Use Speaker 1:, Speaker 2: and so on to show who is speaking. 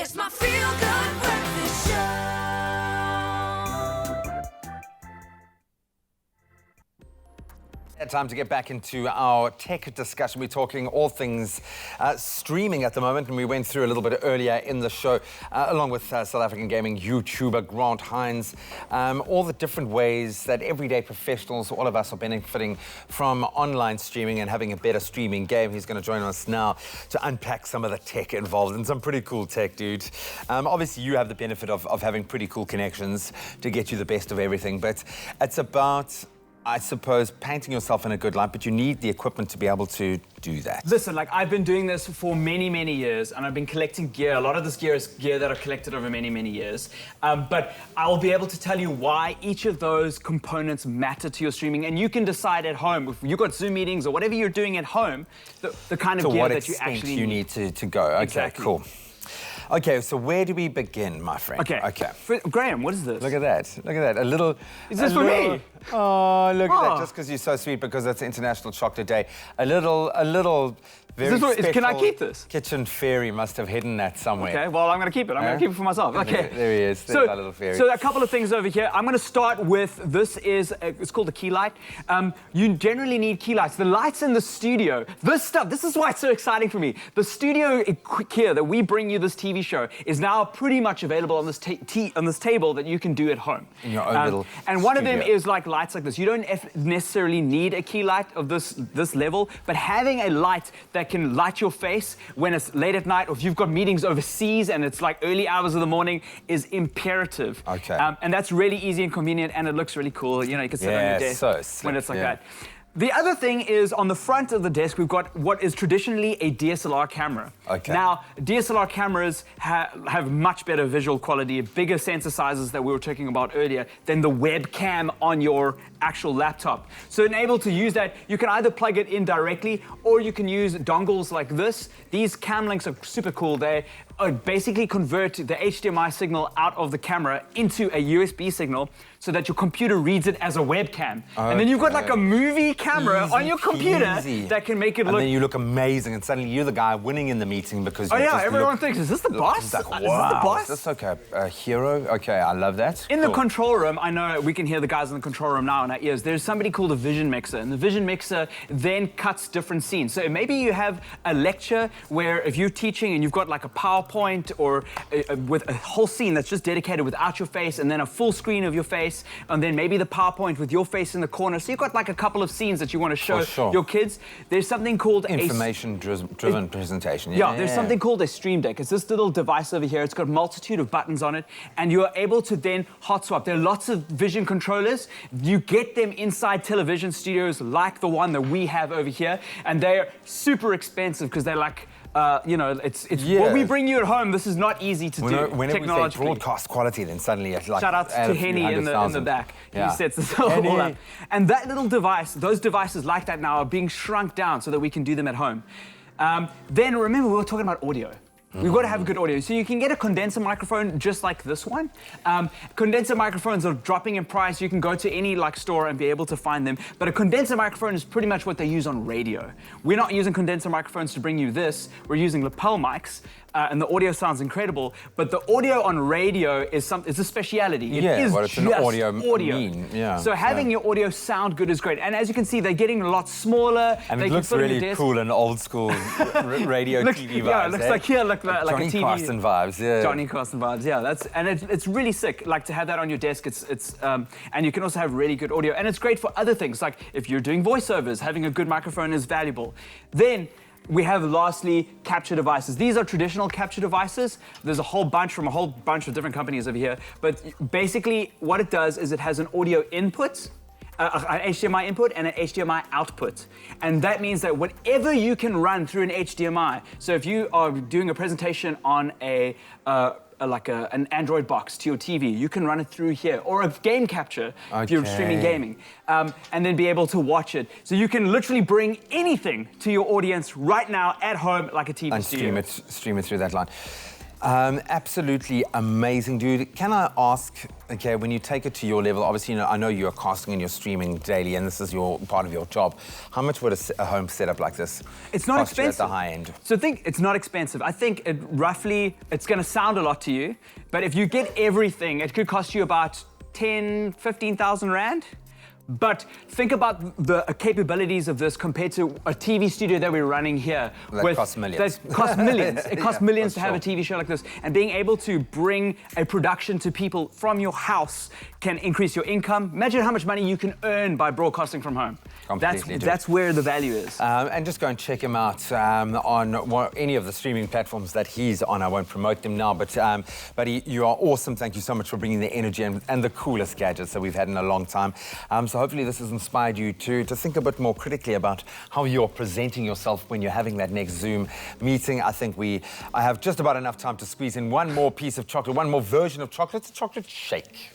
Speaker 1: It's my feel-good breakfast show.
Speaker 2: Time to get back into our tech discussion. We're talking all things streaming at the moment, and we went through a little bit earlier in the show, along with South African gaming YouTuber Grant Hines, all the different ways that everyday professionals, all of us, are benefiting from online streaming and having a better streaming game. He's going to join us now to unpack some of the tech involved, and some pretty cool tech, dude. Obviously, you have the benefit of having pretty cool connections to get you the best of everything, but it's about, I suppose, painting yourself in a good light, but you need the equipment to be able to do that.
Speaker 3: Listen, like, I've been doing this for many, many years, and I've been collecting gear. A lot of this gear is gear that I've collected over many, many years. But I'll be able to tell you why each of those components matter to your streaming, and you can decide at home, if you've got Zoom meetings or whatever you're doing at home, the kind of gear that you actually
Speaker 2: need to go. Okay,
Speaker 3: exactly.
Speaker 2: Cool. Okay, so where do we begin, my friend?
Speaker 3: Okay. Graham, what is this?
Speaker 2: Look at that. Look at that. A little...
Speaker 3: Is this for me?
Speaker 2: Oh, look at that. Just because you're so sweet, because it's International Chocolate Day. A little very special...
Speaker 3: Can I keep this?
Speaker 2: Kitchen fairy must have hidden that somewhere.
Speaker 3: Okay, well, I'm going to keep it. I'm going to keep it for myself. Okay.
Speaker 2: There he is. There's our little fairy.
Speaker 3: So a couple of things over here. I'm going to start with, this is, it's called a key light. You generally need key lights. The lights in the studio, this is why it's so exciting for me. The studio gear that we bring you this TV show is now pretty much available on this table that you can do at home.
Speaker 2: In your own little
Speaker 3: And one
Speaker 2: studio.
Speaker 3: of them is like lights like this. You don't necessarily need a key light of this level, but having a light that can light your face when it's late at night, or if you've got meetings overseas and it's like early hours of the morning, is imperative.
Speaker 2: Okay.
Speaker 3: And that's really easy and convenient, and it looks really cool. You know, you can sit on your desk
Speaker 2: so slick,
Speaker 3: when it's like that. The other thing is, on the front of the desk, we've got what is traditionally a DSLR camera.
Speaker 2: Okay.
Speaker 3: Now, DSLR cameras have much better visual quality, bigger sensor sizes that we were talking about earlier, than the webcam on your actual laptop. So able to use that, you can either plug it in directly, or you can use dongles like this. These cam links are super cool. They basically convert the HDMI signal out of the camera into a USB signal, so that your computer reads it as a webcam. And then you've got like a movie camera on your computer that can make it look...
Speaker 2: And then you look amazing, and suddenly you're the guy winning in the meeting because...
Speaker 3: Oh yeah, everyone thinks, is this the boss?
Speaker 2: Like,
Speaker 3: Is this the boss?
Speaker 2: Is this like a hero? Okay, I love that.
Speaker 3: In the control room, I know we can hear the guys in the control room now in our ears. There's somebody called a vision mixer, and the vision mixer then cuts different scenes. So maybe you have a lecture where if you're teaching and you've got like a PowerPoint or with a whole scene that's just dedicated without your face, and then a full screen of your face, and then maybe the PowerPoint with your face in the corner. So you've got like a couple of scenes that you want to show your kids. There's something called
Speaker 2: information-driven presentation.
Speaker 3: Yeah, there's something called a Stream Deck. It's this little device over here. It's got a multitude of buttons on it, and you're able to then hot swap. There are lots of vision controllers. You get them inside television studios like the one that we have over here, and they're super expensive because they're like, you know, it's what we bring you at home. This is not easy to do.
Speaker 2: Whenever we say broadcast quality, then suddenly it's like...
Speaker 3: Shout out to Henny in the back. He sets this all up. And that little device, those devices like that now are being shrunk down so that we can do them at home. Then remember, we were talking about audio. We've got to have good audio. So you can get a condenser microphone just like this one. Condenser microphones are dropping in price. You can go to any store and be able to find them. But a condenser microphone is pretty much what they use on radio. We're not using condenser microphones to bring you this. We're using lapel mics. And the audio sounds incredible, but the audio on radio is a speciality. It is
Speaker 2: it's
Speaker 3: just
Speaker 2: an audio. Mean. Yeah.
Speaker 3: So having your audio sound good is great. And as you can see, they're getting a lot smaller.
Speaker 2: And it looks really cool and old school radio TV vibes.
Speaker 3: Yeah, it looks like
Speaker 2: Johnny
Speaker 3: a TV.
Speaker 2: Carson vibes. Yeah.
Speaker 3: Johnny Carson vibes. Yeah, it's really sick. Like to have that on your desk. And you can also have really good audio. And it's great for other things. Like if you're doing voiceovers, having a good microphone is valuable. Then we have, lastly, capture devices. These are traditional capture devices. There's a whole bunch from a whole bunch of different companies over here. But basically, what it does is it has an audio input, an HDMI input, and an HDMI output. And that means that whatever you can run through an HDMI, so if you are doing a presentation on an Android box to your TV, you can run it through here, or a game capture if you're streaming gaming, and then be able to watch it. So you can literally bring anything to your audience right now at home like a TV studio.
Speaker 2: And stream it through that line. Absolutely amazing, dude. Can I ask, okay, when you take it to your level, obviously, I know you're casting and you're streaming daily, and this is part of your job. How much would a home setup like this
Speaker 3: It's not
Speaker 2: cost you
Speaker 3: expensive.
Speaker 2: at the high end?
Speaker 3: So think it's not expensive. I think it's going to sound a lot to you, but if you get everything, it could cost you about 10, 15,000 Rand. But think about the capabilities of this compared to a TV studio that we're running here.
Speaker 2: That costs millions.
Speaker 3: That costs millions. It costs
Speaker 2: Yeah,
Speaker 3: millions
Speaker 2: for
Speaker 3: to have a
Speaker 2: sure.
Speaker 3: TV show like this. And being able to bring a production to people from your house can increase your income. Imagine how much money you can earn by broadcasting from home.
Speaker 2: Completely, dude.
Speaker 3: That's where the value is.
Speaker 2: And just go and check him out on any of the streaming platforms that he's on. I won't promote them now, but you are awesome. Thank you so much for bringing the energy and the coolest gadgets that we've had in a long time. So hopefully this has inspired you to think a bit more critically about how you're presenting yourself when you're having that next Zoom meeting. I think I have just about enough time to squeeze in one more piece of chocolate, one more version of chocolate. It's a chocolate shake.